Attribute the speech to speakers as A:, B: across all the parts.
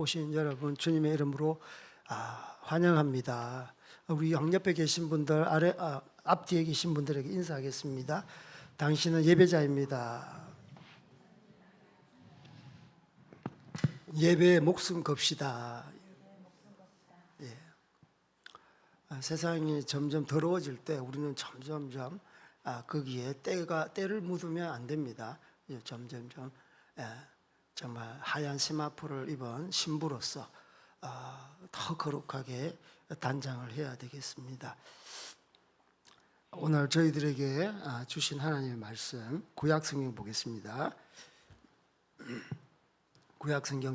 A: 오신 여러분 주님의 이름으로 환영합니다. 우리 양옆에 계신 분들 앞뒤에 계신 분들에게 인사하겠습니다. 당신은 예배자입니다. 예배에 목숨 겁시다. 예. 세상이 점점 더러워질 때 우리는 점점점 거기에 때를 묻으면 안 됩니다. 점점점 정말 하얀 세마포를 입은 신부로서 더 거룩하게 단장을 해야 되겠습니다. 오늘 저희들에게 주신 하나님의 말씀 구약성경 보겠습니다. 구약성경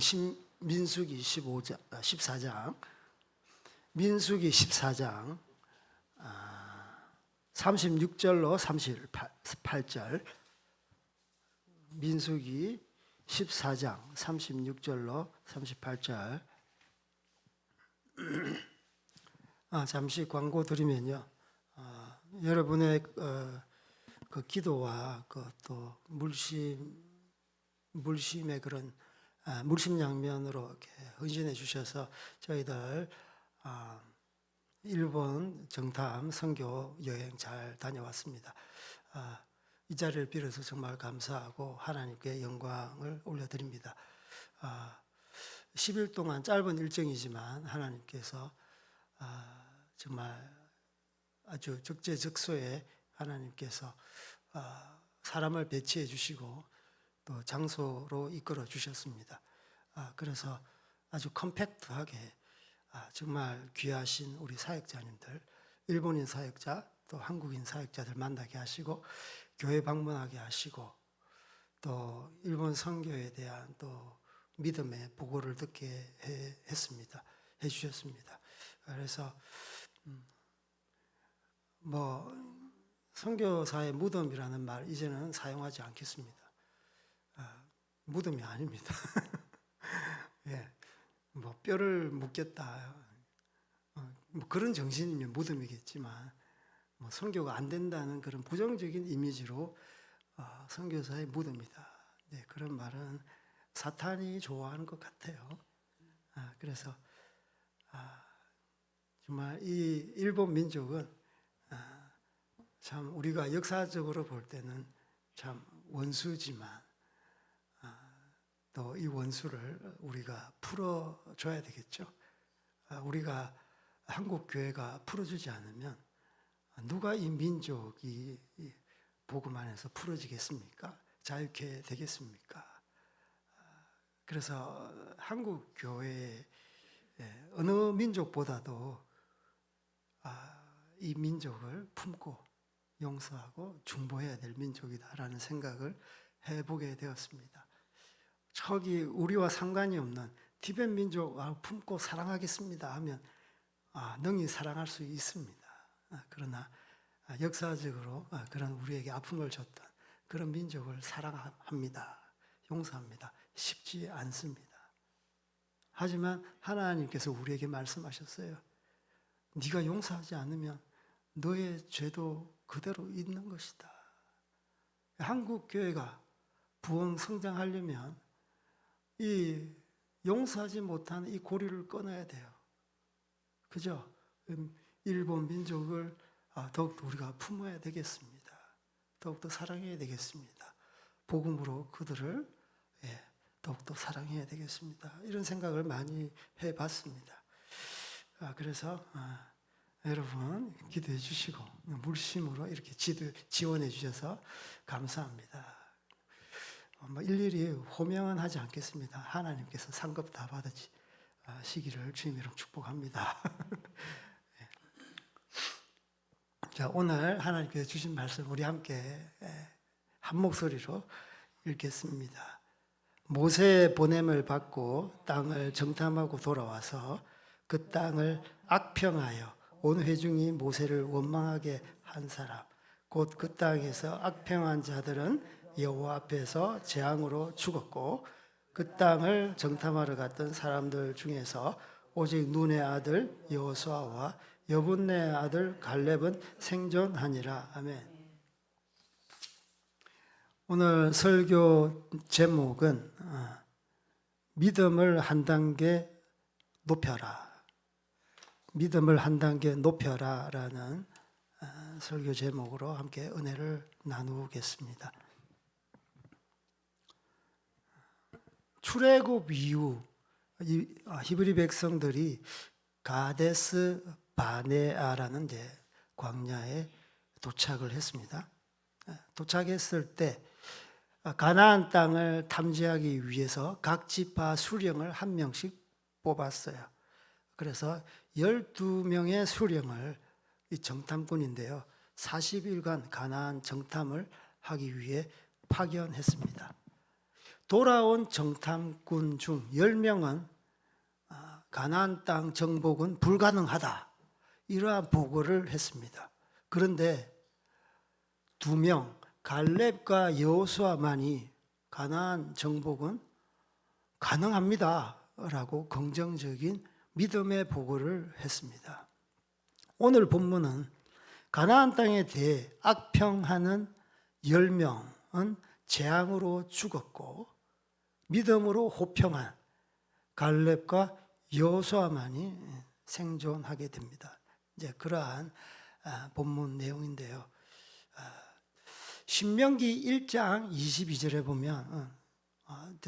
A: 민수기 14장 민수기 14장 36절로 38절 민수기 14장 36절로 38절 잠시 광고 드리면요, 여러분의 그 기도와 또 물심의 그런 물심양면으로 이렇게 헌신해 주셔서 저희들 일본 정탐 선교 여행 잘 다녀왔습니다. 이 자리를 빌어서 정말 감사하고 하나님께 영광을 올려드립니다. 10일 동안 짧은 일정이지만 하나님께서 정말 아주 적재적소에 하나님께서 사람을 배치해 주시고 또 장소로 이끌어 주셨습니다. 그래서 아주 컴팩트하게 정말 귀하신 우리 사역자님들, 일본인 사역자 또 한국인 사역자들 만나게 하시고 교회 방문하게 하시고 또 일본 선교에 대한 또 믿음의 보고를 듣게 해주셨습니다. 그래서 선교사의 무덤이라는 말 이제는 사용하지 않겠습니다. 무덤이 아닙니다. 예, 뼈를 묻겠다, 그런 정신이면 무덤이겠지만 선교가 안 된다는 그런 부정적인 이미지로 선교사의 무덤이다. 네, 그런 말은 사탄이 좋아하는 것 같아요. 그래서 정말 이 일본 민족은 참 우리가 역사적으로 볼 때는 참 원수지만 또 이 원수를 우리가 풀어줘야 되겠죠. 우리가 한국 교회가 풀어주지 않으면 누가 이 민족이 복음 안에서 풀어지겠습니까? 자유케 되겠습니까? 그래서 한국 교회의 어느 민족보다도 이 민족을 품고 용서하고 중보해야 될 민족이다라는 생각을 해보게 되었습니다. 저기 우리와 상관이 없는 티벳 민족 품고 사랑하겠습니다 하면 능히 사랑할 수 있습니다. 그러나 역사적으로 그런 우리에게 아픔을 줬던 그런 민족을 사랑합니다. 용서합니다. 쉽지 않습니다. 하지만 하나님께서 우리에게 말씀하셨어요. 네가 용서하지 않으면 너의 죄도 그대로 있는 것이다. 한국 교회가 부흥 성장하려면 이 용서하지 못한 이 고리를 끊어야 돼요. 그죠? 일본 민족을 더욱더 우리가 품어야 되겠습니다. 더욱더 사랑해야 되겠습니다. 복음으로 그들을 더욱더 사랑해야 되겠습니다. 이런 생각을 많이 해봤습니다. 그래서 여러분 기도해 주시고 물심으로 이렇게 지원해 주셔서 감사합니다. 일일이 호명은 하지 않겠습니다. 하나님께서 상급 다 받으시기를 주님의 이름 축복합니다. 자, 오늘 하나님께서 주신 말씀 우리 함께 한 목소리로 읽겠습니다. 모세의 보냄을 받고 땅을 정탐하고 돌아와서 그 땅을 악평하여 온 회중이 모세를 원망하게 한 사람, 곧 그 땅에서 악평한 자들은 여호와 앞에서 재앙으로 죽었고 그 땅을 정탐하러 갔던 사람들 중에서 오직 눈의 아들 여호수아와 여분네의 아들 갈렙은 생존하니라. 아멘. 오늘 설교 제목은 믿음을 한 단계 높여라. 믿음을 한 단계 높여라라는 설교 제목으로 함께 은혜를 나누겠습니다. 출애굽 이후 히브리 백성들이 가데스 바네아라는 광야에 도착을 했습니다. 도착했을 때 가나안 땅을 탐지하기 위해서 각 지파 수령을 한 명씩 뽑았어요. 그래서 12명의 수령을 이 정탐꾼인데요. 40일간 가나안 정탐을 하기 위해 파견했습니다. 돌아온 정탐꾼 중 10명은 가나안 땅 정복은 불가능하다, 이러한 보고를 했습니다. 그런데 2명 갈렙과 여호수아만이 가나안 정복은 가능합니다 라고 긍정적인 믿음의 보고를 했습니다. 오늘 본문은 가나안 땅에 대해 악평하는 10명은 재앙으로 죽었고 믿음으로 호평한 갈렙과 여호수아만이 생존하게 됩니다. 이제 그러한 본문 내용인데요. 신명기 1장 22절에 보면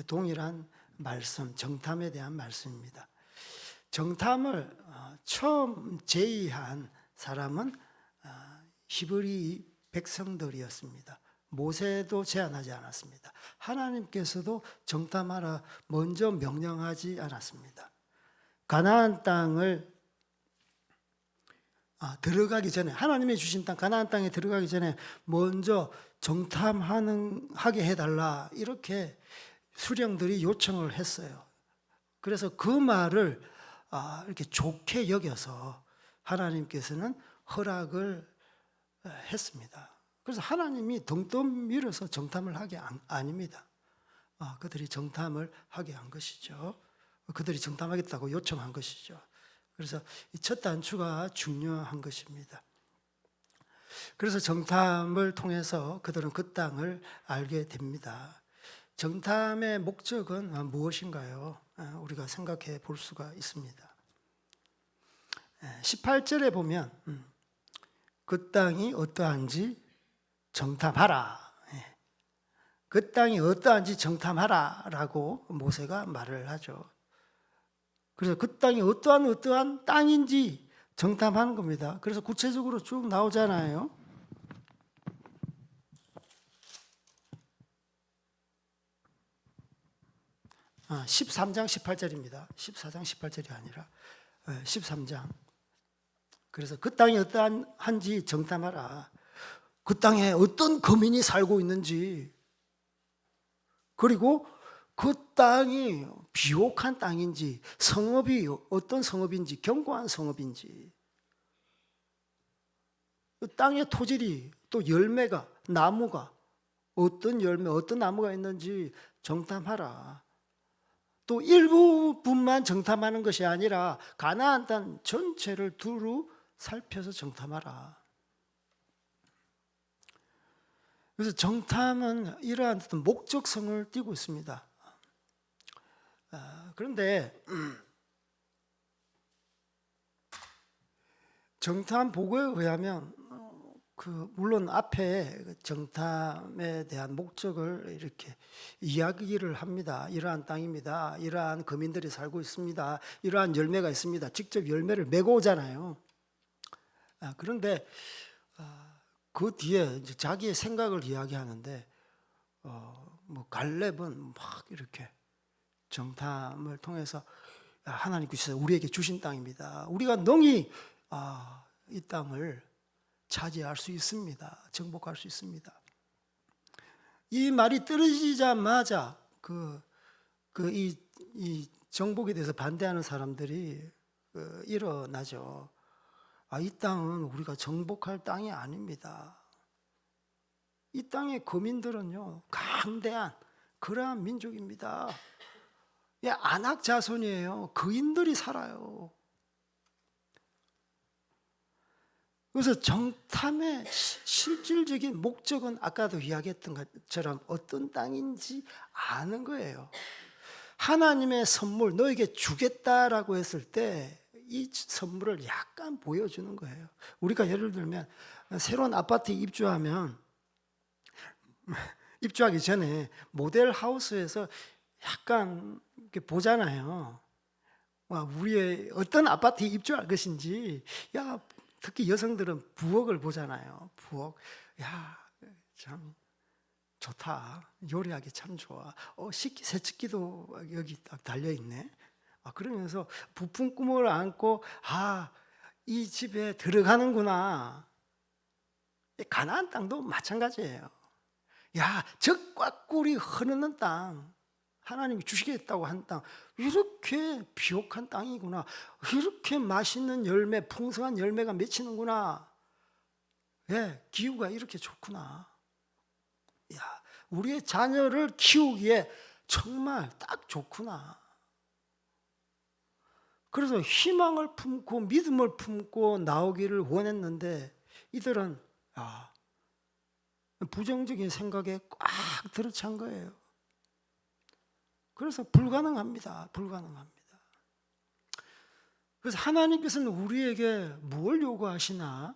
A: 동일한 말씀, 정탐에 대한 말씀입니다. 정탐을 처음 제의한 사람은 히브리 백성들이었습니다. 모세도 제안하지 않았습니다. 하나님께서도 정탐하라 먼저 명령하지 않았습니다. 가나안 땅을 들어가기 전에, 하나님이 주신 땅 가나안 땅에 들어가기 전에 먼저 정탐하게 해달라, 이렇게 수령들이 요청을 했어요. 그래서 그 말을 이렇게 좋게 여겨서 하나님께서는 허락을 했습니다. 그래서 하나님이 덩덤 밀어서 정탐을 하게 아닙니다. 그들이 정탐을 하게 한 것이죠. 그들이 정탐하겠다고 요청한 것이죠. 그래서 이 첫 단추가 중요한 것입니다. 그래서 정탐을 통해서 그들은 그 땅을 알게 됩니다. 정탐의 목적은 무엇인가요? 우리가 생각해 볼 수가 있습니다. 18절에 보면 그 땅이 어떠한지 정탐하라. 그 땅이 어떠한지 정탐하라 라고 모세가 말을 하죠. 그래서 그 땅이 어떠한 땅인지 정탐하는 겁니다. 그래서 구체적으로 쭉 나오잖아요. 아, 13장 18절입니다. 14장 18절이 아니라 13장. 그래서 그 땅이 어떠한지 정탐하라. 그 땅에 어떤 거민이 살고 있는지, 그리고 그 땅이 비옥한 땅인지, 성읍이 어떤 성읍인지, 견고한 성읍인지, 그 땅의 토질이, 또 열매가, 나무가 어떤 열매, 어떤 나무가 있는지 정탐하라. 또 일부분만 정탐하는 것이 아니라 가나안 땅 전체를 두루 살펴서 정탐하라. 그래서 정탐은 이러한 어떤 목적성을 띠고 있습니다. 그런데 정탐 보고에 의하면 물론 앞에 정탐에 대한 목적을 이렇게 이야기를 합니다. 이러한 땅입니다. 이러한 거민들이 살고 있습니다. 이러한 열매가 있습니다. 직접 열매를 메고 오잖아요. 그런데 그 뒤에 이제 자기의 생각을 이야기하는데 갈렙은 막 이렇게 정탐을 통해서 하나님께서 우리에게 주신 땅입니다. 우리가 능히 이 땅을 차지할 수 있습니다. 정복할 수 있습니다. 이 말이 떨어지자마자 이 정복에 대해서 반대하는 사람들이 일어나죠. 이 땅은 우리가 정복할 땅이 아닙니다. 이 땅의 거민들은요, 강대한 그러한 민족입니다. 안악 자손이에요. 거인들이 살아요. 그래서 정탐의 실질적인 목적은 아까도 이야기했던 것처럼 어떤 땅인지 아는 거예요. 하나님의 선물 너에게 주겠다라고 했을 때 이 선물을 약간 보여주는 거예요. 우리가 예를 들면 새로운 아파트에 입주하면 입주하기 전에 모델 하우스에서 약간 이렇게 보잖아요. 와, 우리의 어떤 아파트에 입주할 것인지. 야, 특히 여성들은 부엌을 보잖아요. 부엌. 야, 참 좋다. 요리하기 참 좋아. 세척기도 여기 딱 달려 있네. 그러면서 부푼 꿈을 안고 이 집에 들어가는구나. 가나안 땅도 마찬가지예요. 야, 젖과 꿀이 흐르는 땅, 하나님이 주시겠다고 한 땅, 이렇게 비옥한 땅이구나. 이렇게 맛있는 열매, 풍성한 열매가 맺히는구나. 기후가 이렇게 좋구나. 야, 우리의 자녀를 키우기에 정말 딱 좋구나. 그래서 희망을 품고 믿음을 품고 나오기를 원했는데 이들은 부정적인 생각에 꽉 들어찬 거예요. 그래서 불가능합니다. 그래서 하나님께서는 우리에게 뭘 요구하시나?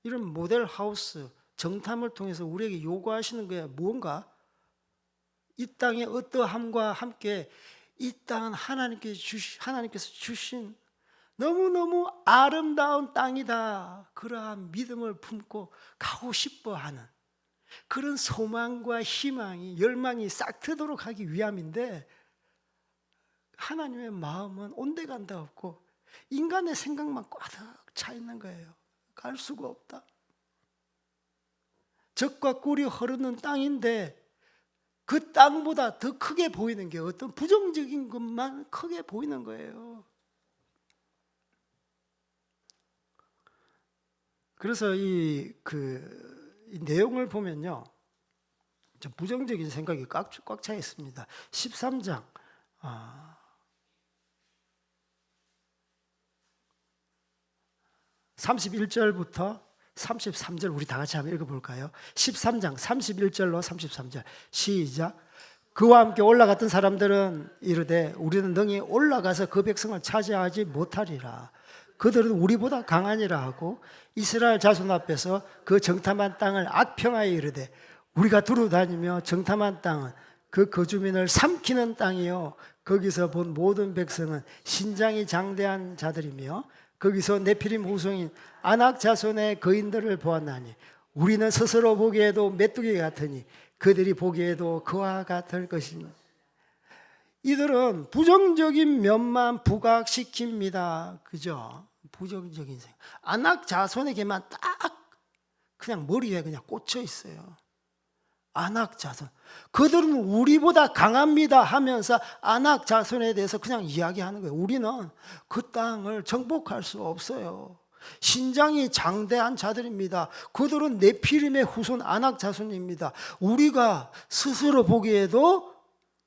A: 이런 모델 하우스, 정탐을 통해서 우리에게 요구하시는 게 뭔가? 이 땅의 어떠함과 함께 이 땅은 하나님께서 주신 너무너무 아름다운 땅이다. 그러한 믿음을 품고 가고 싶어 하는 그런 소망과 희망이, 열망이 싹트도록 하기 위함인데, 하나님의 마음은 온데간데 없고 인간의 생각만 꽉 차 있는 거예요. 갈 수가 없다. 젖과 꿀이 흐르는 땅인데 그 땅보다 더 크게 보이는 게 어떤 부정적인 것만 크게 보이는 거예요. 그래서 이 내용을 보면요, 부정적인 생각이 꽉 차 있습니다. 13장 31절부터 33절 우리 다 같이 한번 읽어볼까요? 13장 31절로 33절 시작. 그와 함께 올라갔던 사람들은 이르되 우리는 능히 올라가서 그 백성을 차지하지 못하리라. 그들은 우리보다 강하니라 하고 이스라엘 자손 앞에서 그 정탐한 땅을 악평하여 이르되 우리가 두루다니며 정탐한 땅은 그 거주민을 삼키는 땅이요 거기서 본 모든 백성은 신장이 장대한 자들이며 거기서 네피림 후손인 아낙 자손의 거인들을 보았나니 우리는 스스로 보기에도 메뚜기 같으니 그들이 보기에도 그와 같을 것이니. 이들은 부정적인 면만 부각시킵니다. 그죠? 부정적인 생각. 아낙 자손에게만 딱 그냥 머리에 그냥 꽂혀 있어요. 아낙 자손. 그들은 우리보다 강합니다 하면서 아낙 자손에 대해서 그냥 이야기하는 거예요. 우리는 그 땅을 정복할 수 없어요. 신장이 장대한 자들입니다. 그들은 네피림의 후손 아낙 자손입니다. 우리가 스스로 보기에도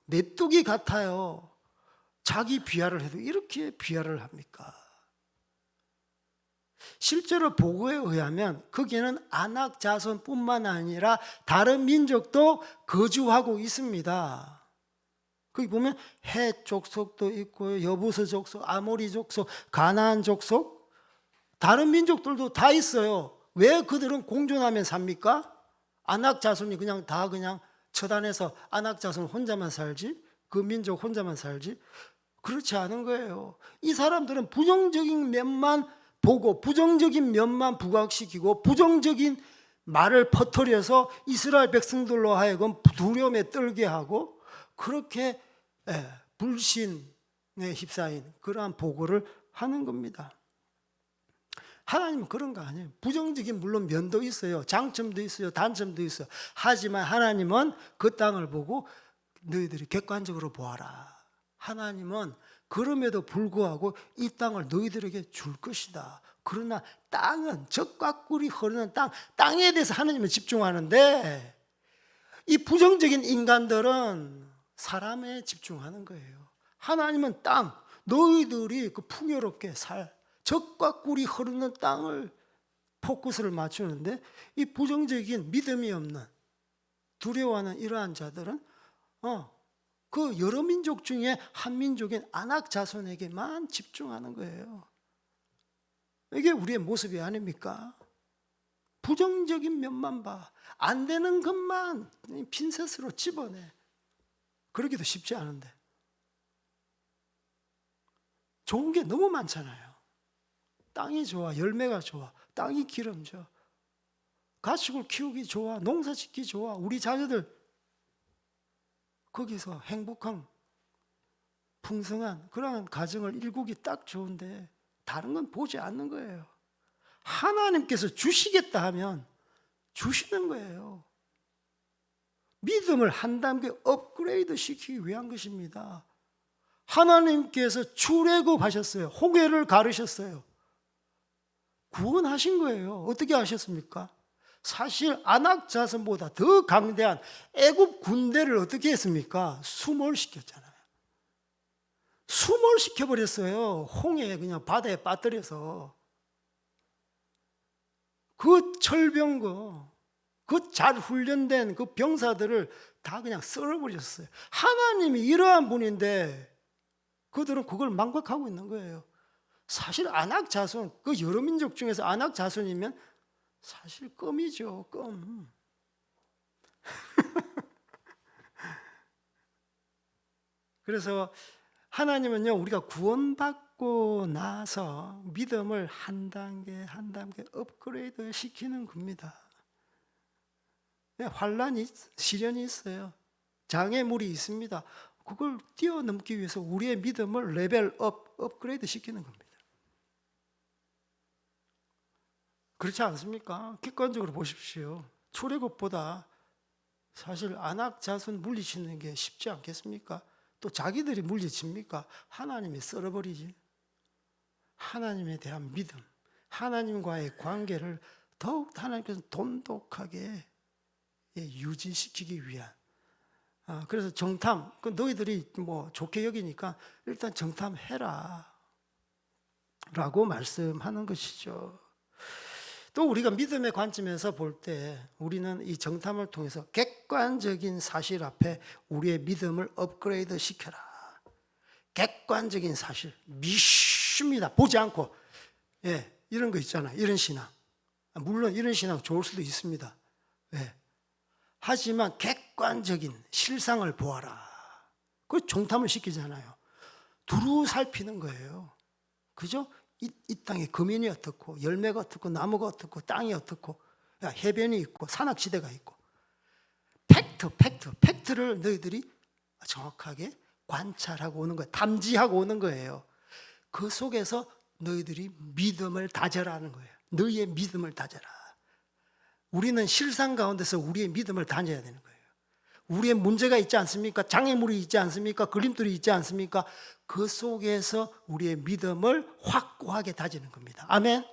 A: 메뚜기 같아요. 자기 비하를 해도 이렇게 비하를 합니까? 실제로 보고에 의하면 거기에는 아낙 자손뿐만 아니라 다른 민족도 거주하고 있습니다. 거기 보면 헷 족속도 있고 여부스 족속, 아모리 족속, 가나안 족속, 다른 민족들도 다 있어요. 왜 그들은 공존하며 삽니까? 아낙 자손이 그냥 처단해서 아낙 자손 혼자만 살지? 그 민족 혼자만 살지? 그렇지 않은 거예요. 이 사람들은 부정적인 면만 보고 부정적인 면만 부각시키고 부정적인 말을 퍼뜨려서 이스라엘 백성들로 하여금 두려움에 떨게 하고 그렇게 불신에 휩싸인 그러한 보고를 하는 겁니다. 하나님은 그런 거 아니에요. 부정적인 물론 면도 있어요. 장점도 있어요. 단점도 있어요. 하지만 하나님은 그 땅을 보고 너희들이 객관적으로 보아라. 하나님은 그럼에도 불구하고 이 땅을 너희들에게 줄 것이다. 그러나 땅은 젖과 꿀이 흐르는 땅에 대해서 하나님은 집중하는데 이 부정적인 인간들은 사람에 집중하는 거예요. 하나님은 땅, 너희들이 그 풍요롭게 젖과 꿀이 흐르는 땅을 포커스를 맞추는데 이 부정적인 믿음이 없는 두려워하는 이러한 자들은 그 여러 민족 중에 한 민족인 아낙 자손에게만 집중하는 거예요. 이게 우리의 모습이 아닙니까? 부정적인 면만 봐. 안 되는 것만 핀셋으로 집어내. 그러기도 쉽지 않은데. 좋은 게 너무 많잖아요. 땅이 좋아, 열매가 좋아, 땅이 기름져, 가축을 키우기 좋아, 농사 짓기 좋아. 우리 자녀들 거기서 행복한 풍성한 그러한 가정을 일구기 딱 좋은데 다른 건 보지 않는 거예요. 하나님께서 주시겠다 하면 주시는 거예요. 믿음을 한 단계 업그레이드 시키기 위한 것입니다. 하나님께서 출애굽하셨어요. 홍해를 가르셨어요. 구원하신 거예요. 어떻게 하셨습니까? 사실 아낙 자손보다 더 강대한 애굽 군대를 어떻게 했습니까? 수몰시켰잖아요. 수몰시켜버렸어요. 홍해에 그냥 바다에 빠뜨려서. 그 철병거, 그 잘 훈련된 그 병사들을 다 그냥 썰어버렸어요. 하나님이 이러한 분인데 그들은 그걸 망각하고 있는 거예요. 사실 아낙 자손, 그 여러 민족 중에서 아낙 자손이면 사실 껌이죠, 껌. 그래서 하나님은요, 우리가 구원받고 나서 믿음을 한 단계 한 단계 업그레이드 시키는 겁니다. 환란이, 시련이 있어요. 장애물이 있습니다. 그걸 뛰어넘기 위해서 우리의 믿음을 레벨업, 업그레이드 시키는 겁니다. 그렇지 않습니까? 객관적으로 보십시오. 출애굽보다 사실 아낙 자손 물리치는 게 쉽지 않겠습니까? 또 자기들이 물리칩니까? 하나님이 썰어버리지. 하나님에 대한 믿음, 하나님과의 관계를 더욱 하나님께서 돈독하게 유지시키기 위한. 그래서 정탐, 너희들이 뭐 좋게 여기니까 일단 정탐해라 라고 말씀하는 것이죠. 또 우리가 믿음의 관점에서 볼 때 우리는 이 정탐을 통해서 객관적인 사실 앞에 우리의 믿음을 업그레이드 시켜라. 객관적인 사실, 믿습니다. 보지 않고. 이런 거 있잖아요. 이런 신앙. 물론 이런 신앙 좋을 수도 있습니다. 하지만 객관적인 실상을 보아라. 그 정탐을 시키잖아요. 두루 살피는 거예요. 그죠? 이 땅에 금인이 어떻고 열매가 어떻고 나무가 어떻고 땅이 어떻고 해변이 있고 산악지대가 있고 팩트를 너희들이 정확하게 관찰하고 오는 거예요. 탐지하고 오는 거예요. 그 속에서 너희들이 믿음을 다져라는 거예요. 너희의 믿음을 다져라. 우리는 실상 가운데서 우리의 믿음을 다져야 되는 거예요. 우리의 문제가 있지 않습니까? 장애물이 있지 않습니까? 걸림돌이 있지 않습니까? 그 속에서 우리의 믿음을 확고하게 다지는 겁니다. 아멘.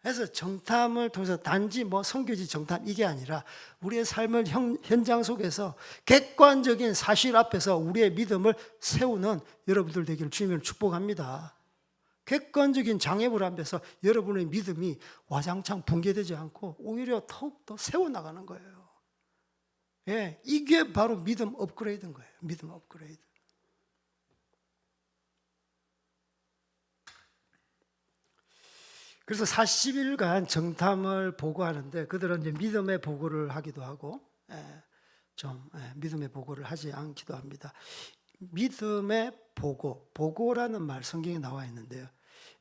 A: 그래서 정탐을 통해서 단지 선교지 정탐 이게 아니라 우리의 삶을 현장 속에서 객관적인 사실 앞에서 우리의 믿음을 세우는 여러분들 되기를 주님을 축복합니다. 객관적인 장애물 앞에서 여러분의 믿음이 와장창 붕괴되지 않고 오히려 더욱더 세워나가는 거예요. 이게 바로 믿음 업그레이드인 거예요. 믿음 업그레이드. 그래서 40일간 정탐을 보고하는데 그들은 이제 믿음의 보고를 하기도 하고 믿음의 보고를 하지 않기도 합니다. 믿음의 보고라는 말 성경에 나와 있는데요.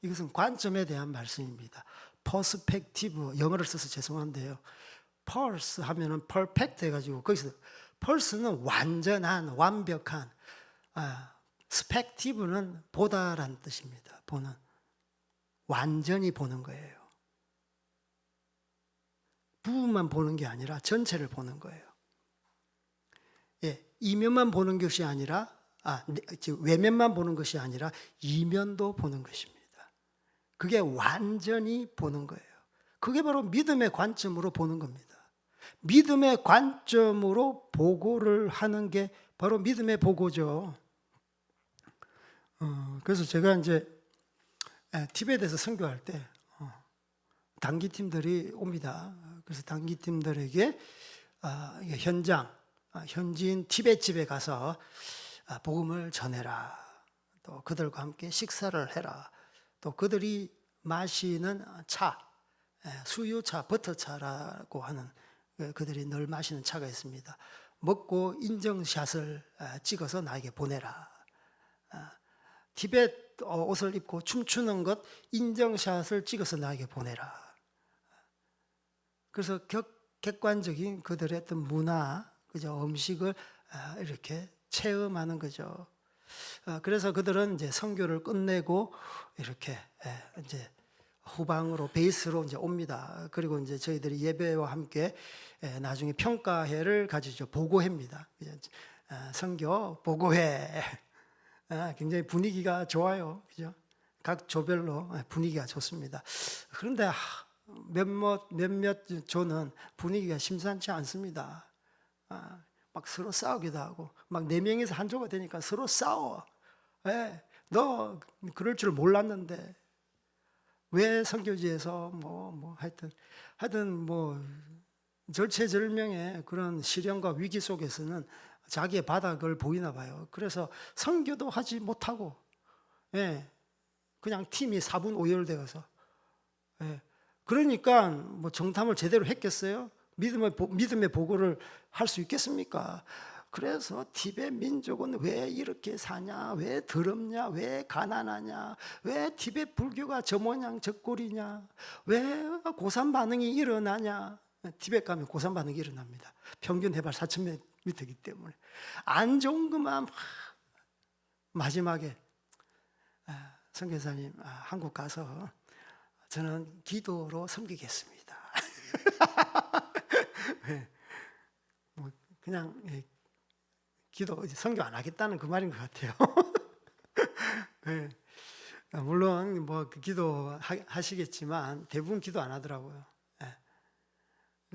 A: 이것은 관점에 대한 말씀입니다. 퍼스펙티브, 영어를 써서 죄송한데요. 펄스 하면은 퍼펙트 해가지고 거기서 펄스는 완전한, 완벽한, 스펙티브는 보다라는 뜻입니다. 보는, 완전히 보는 거예요. 부분만 보는 게 아니라 전체를 보는 거예요. 이면만 보는 것이 아니라 외면만 보는 것이 아니라 이면도 보는 것입니다. 그게 완전히 보는 거예요. 그게 바로 믿음의 관점으로 보는 겁니다. 믿음의 관점으로 보고를 하는 게 바로 믿음의 보고죠. 그래서 제가 이제 티벳에서 선교할 때 단기팀들이 옵니다. 그래서 단기팀들에게 현장 현지인 티벳 집에 가서 복음을 전해라. 또 그들과 함께 식사를 해라. 또 그들이 마시는 차, 수유차, 버터차라고 하는 그들이 늘 마시는 차가 있습니다. 먹고 인정샷을 찍어서 나에게 보내라. 티벳 옷을 입고 춤추는 것 인정샷을 찍어서 나에게 보내라. 그래서 객관적인 그들의 어떤 문화, 그죠? 음식을 이렇게 체험하는 거죠. 그래서 그들은 이제 선교를 끝내고 이렇게 이제 후방으로 베이스로 이제 옵니다. 그리고 이제 저희들이 예배와 함께 나중에 평가회를 가지죠. 보고회입니다. 선교 보고회. 굉장히 분위기가 좋아요. 그죠? 각 조별로 분위기가 좋습니다. 그런데 몇몇 조는 분위기가 심상치 않습니다. 막 서로 싸우기도 하고, 막 4명이서 한 조가 되니까 서로 싸워. 너 그럴 줄 몰랐는데 왜 선교지에서 하여튼 뭐 절체절명의 그런 시련과 위기 속에서는 자기의 바닥을 보이나 봐요. 그래서 선교도 하지 못하고, 그냥 팀이 4분 오열되어서, 그러니까 뭐 정탐을 제대로 했겠어요? 믿음의 보고를 할 수 있겠습니까? 그래서 티벳 민족은 왜 이렇게 사냐? 왜 더럽냐? 왜 가난하냐? 왜 티벳 불교가 저 모양 저 꼴이냐? 왜 고산 반응이 일어나냐? 티벳 가면 고산 반응이 일어납니다. 평균 해발 4,000m이기 때문에. 안 좋은 것만 마지막에 선교사님 한국 가서 저는 기도로 섬기겠습니다. 그냥 기도, 선교 안 하겠다는 그 말인 것 같아요. 물론 뭐 기도 하시겠지만 대부분 기도 안 하더라고요.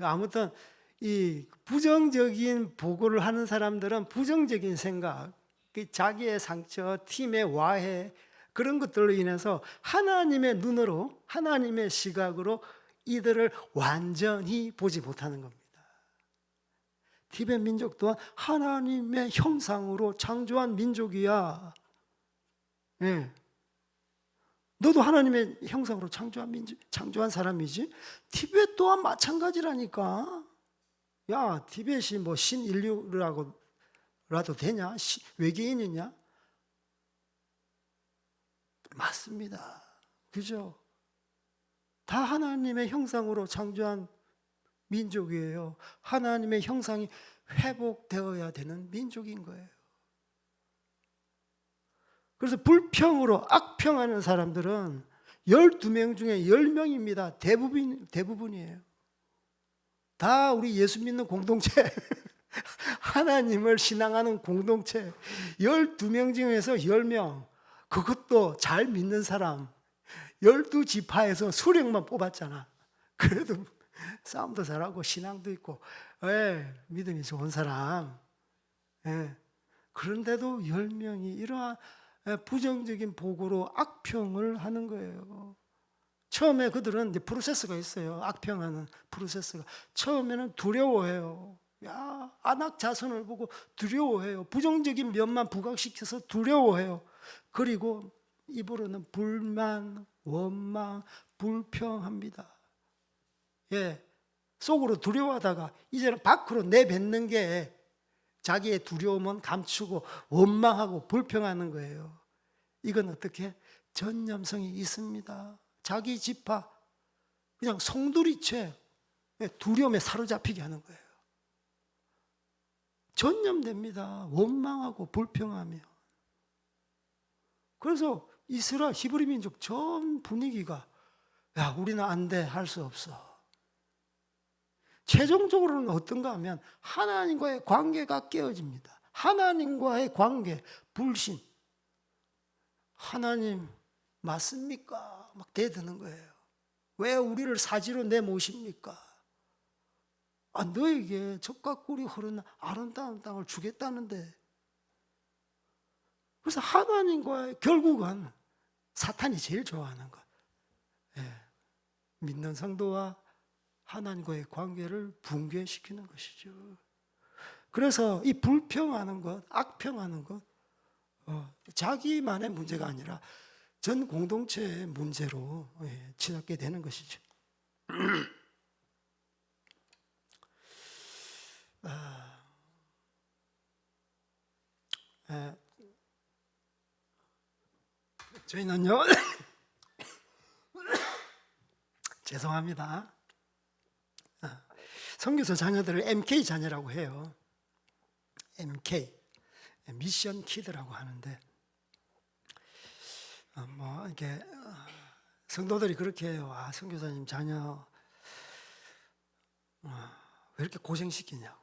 A: 아무튼 이 부정적인 보고를 하는 사람들은 부정적인 생각, 자기의 상처, 팀의 와해, 그런 것들로 인해서 하나님의 눈으로, 하나님의 시각으로 이들을 완전히 보지 못하는 겁니다. 티벳 민족 또한 하나님의 형상으로 창조한 민족이야. 너도 하나님의 형상으로 창조한 사람이지. 티벳 또한 마찬가지라니까. 야, 티벳이 뭐 신인류라고라도 되냐? 외계인이냐? 맞습니다. 그죠? 다 하나님의 형상으로 창조한 민족이에요. 하나님의 형상이 회복되어야 되는 민족인 거예요. 그래서 불평으로 악평하는 사람들은 12명 중에 10명입니다. 대부분이에요. 다 우리 예수 믿는 공동체, 하나님을 신앙하는 공동체, 12명 중에서 10명, 그것도 잘 믿는 사람, 12지파에서 수령만 뽑았잖아. 그래도 싸움도 잘하고 신앙도 있고 믿음이 좋은 사람. 그런데도 10명이 이러한 부정적인 보고로 악평을 하는 거예요. 처음에 그들은 이제 프로세스가 있어요. 악평하는 프로세스가. 처음에는 두려워해요. 야, 안악 자손을 보고 두려워해요. 부정적인 면만 부각시켜서 두려워해요. 그리고 입으로는 불만, 원망, 불평합니다. 속으로 두려워하다가 이제는 밖으로 내뱉는 게 자기의 두려움은 감추고 원망하고 불평하는 거예요. 이건 어떻게? 전념성이 있습니다. 자기 지파 그냥 송두리째 두려움에 사로잡히게 하는 거예요. 전념됩니다. 원망하고 불평하며. 그래서 이스라엘 히브리 민족 전 분위기가 야, 우리는 안 돼, 할 수 없어. 최종적으로는 어떤가 하면 하나님과의 관계가 깨어집니다. 하나님과의 관계, 불신. 하나님 맞습니까? 막 대드는 거예요. 왜 우리를 사지로 내모십니까? 너에게 젖과 꿀이 흐르는 아름다운 땅을 주겠다는데. 그래서 하나님과의 결국은 사탄이 제일 좋아하는 것. 믿는 성도와 하나님과의 관계를 붕괴시키는 것이죠. 그래서 이 불평하는 것, 악평하는 것, 자기만의 문제가 아니라 전 공동체의 문제로 치닫게 되는 것이죠. 저희는요, 죄송합니다. 선교사 자녀들을 MK 자녀라고 해요. MK, 미션 키드라고 하는데, 뭐 이렇게 성도들이 그렇게 해요. 아, 선교사님 자녀 왜 이렇게 고생시키냐고.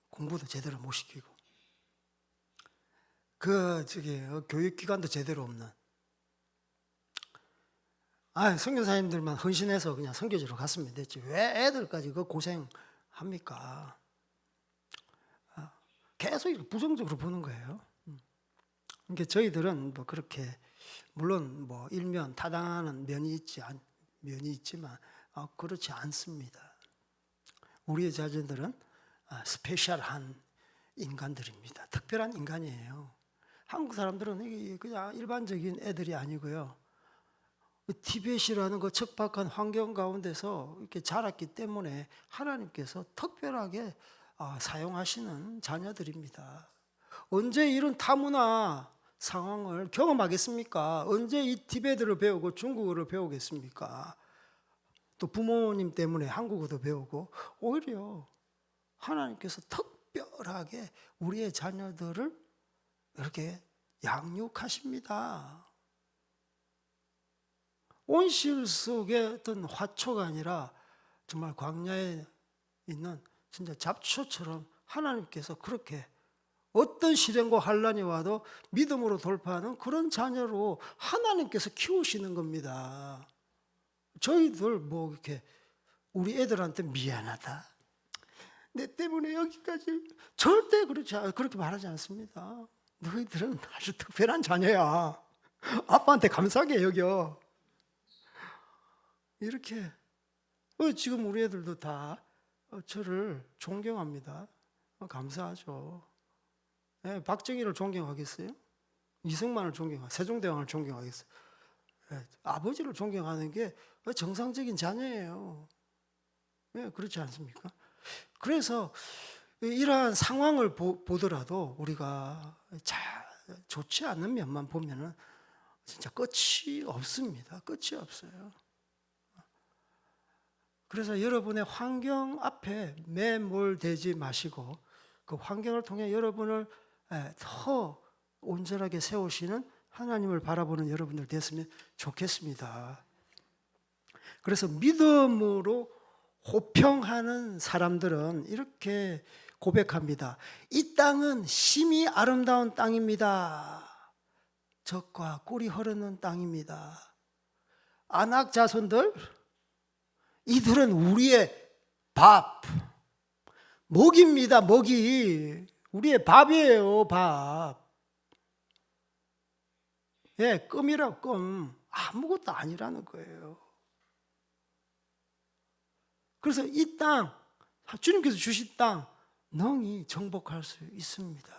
A: 공부도 제대로 못 시키고, 교육기관도 제대로 없는. 선교사님들만 헌신해서 그냥 선교지로 갔으면 됐지. 왜 애들까지 그 고생합니까? 계속 이렇게 부정적으로 보는 거예요. 그러니까 저희들은 뭐 그렇게, 물론 뭐 일면 타당하는 면이 있지만 그렇지 않습니다. 우리의 자녀들은 스페셜한 인간들입니다. 특별한 인간이에요. 한국 사람들은 그냥 일반적인 애들이 아니고요. 티벳이라는 그 척박한 환경 가운데서 이렇게 자랐기 때문에 하나님께서 특별하게 사용하시는 자녀들입니다. 언제 이런 타문화 상황을 경험하겠습니까? 언제 이 티베트를 배우고 중국어를 배우겠습니까? 또 부모님 때문에 한국어도 배우고, 오히려 하나님께서 특별하게 우리의 자녀들을 이렇게 양육하십니다. 온실 속의 어떤 화초가 아니라 정말 광야에 있는 진짜 잡초처럼 하나님께서 그렇게 어떤 시련과 환란이 와도 믿음으로 돌파하는 그런 자녀로 하나님께서 키우시는 겁니다. 저희들 뭐 이렇게 우리 애들한테 미안하다, 내 때문에 여기까지, 절대 그렇게 말하지 않습니다. 너희들은 아주 특별한 자녀야. 아빠한테 감사하게 여겨. 이렇게. 지금 우리 애들도 다 저를 존경합니다. 감사하죠. 박정희를 존경하겠어요? 이승만을 존경하겠어요? 세종대왕을 존경하겠어요? 아버지를 존경하는 게 정상적인 자녀예요. 그렇지 않습니까? 그래서 이러한 상황을 보더라도 우리가 좋지 않은 면만 보면은 진짜 끝이 없습니다. 끝이 없어요. 그래서 여러분의 환경 앞에 매몰되지 마시고 그 환경을 통해 여러분을 더 온전하게 세우시는 하나님을 바라보는 여러분들 됐으면 좋겠습니다. 그래서 믿음으로 호평하는 사람들은 이렇게 고백합니다. 이 땅은 심히 아름다운 땅입니다. 젖과 꿀이 흐르는 땅입니다. 아낙 자손들, 이들은 우리의 밥, 먹입니다. 먹이, 우리의 밥이에요. 밥. 껌이라고. 껌. 아무것도 아니라는 거예요. 그래서 이 땅, 주님께서 주신 땅 능히 정복할 수 있습니다.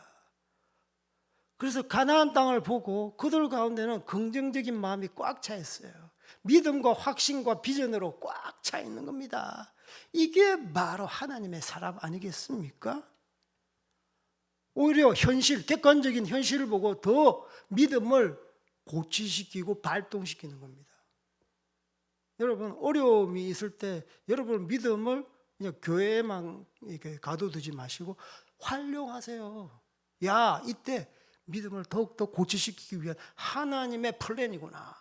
A: 그래서 가나안 땅을 보고 그들 가운데는 긍정적인 마음이 꽉 차 있어요. 믿음과 확신과 비전으로 꽉 차 있는 겁니다. 이게 바로 하나님의 사람 아니겠습니까? 오히려 현실, 객관적인 현실을 보고 더 믿음을 고취시키고 발동시키는 겁니다. 여러분, 어려움이 있을 때 여러분 믿음을 그냥 교회에만 이렇게 가둬두지 마시고 활용하세요. 야, 이때 믿음을 더욱더 고취시키기 위한 하나님의 플랜이구나.